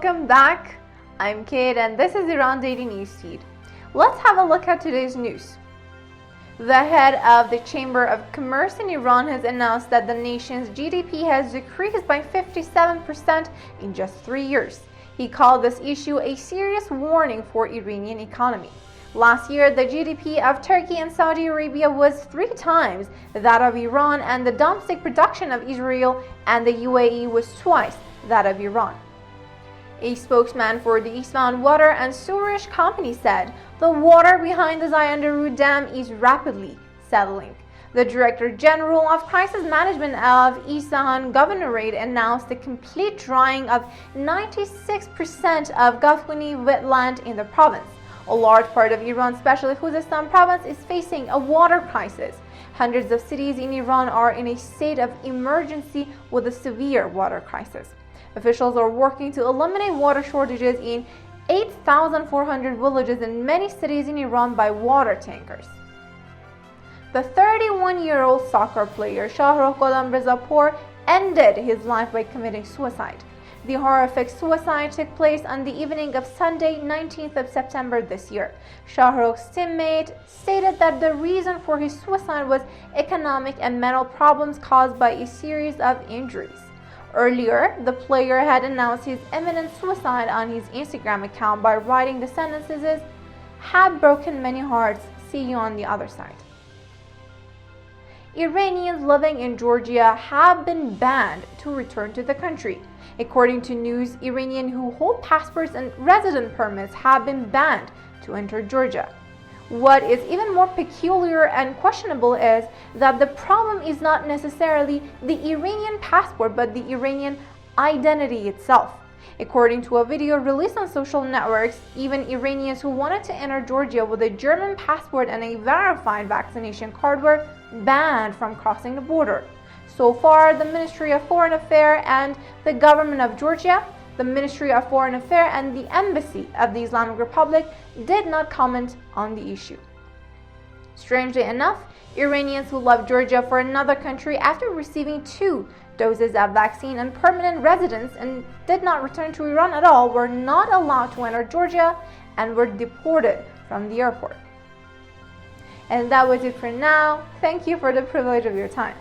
Welcome back. I'm Kate and this is Iran Daily Newsfeed. Let's have a look at today's news. The head of the Chamber of Commerce in Iran has announced that the nation's GDP has decreased by 57% in just 3 years. He called this issue a serious warning for Iranian economy. Last year, the GDP of Turkey and Saudi Arabia was 3 times that of Iran, and the domestic production of Israel and the UAE was twice that of Iran. A spokesman for the Isfahan Water and Sewerage Company said the water behind the Zayandaru Dam is rapidly settling. The Director General of Crisis Management of Isfahan Governorate announced the complete drying of 96% of Gafuni wetland in the province. A large part of Iran, especially Khuzestan province, is facing a water crisis. Hundreds of cities in Iran are in a state of emergency with a severe water crisis. Officials are working to eliminate water shortages in 8,400 villages in many cities in Iran by water tankers. The 31-year-old soccer player Shahrukh Gholamrezapour ended his life by committing suicide. The horrific suicide took place on the evening of Sunday, 19th of September this year. Shahrukh's teammate stated that the reason for his suicide was economic and mental problems caused by a series of injuries. Earlier, the player had announced his imminent suicide on his Instagram account by writing the sentences, "Have broken many hearts, see you on the other side." Iranians living in Georgia have been banned to return to the country. According to news, Iranians who hold passports and resident permits have been banned to enter Georgia. What is even more peculiar and questionable is that the problem is not necessarily the Iranian passport but the Iranian identity itself. According to a video released on social networks, even Iranians who wanted to enter Georgia with a German passport and a verified vaccination card were banned from crossing the border. So far, the Ministry of Foreign Affairs and the government of Georgia, the Ministry of Foreign Affairs and the Embassy of the Islamic Republic did not comment on the issue. Strangely enough, Iranians who left Georgia for another country after receiving 2 doses of vaccine and permanent residence and did not return to Iran at all were not allowed to enter Georgia and were deported from the airport. And that was it for now. Thank you for the privilege of your time.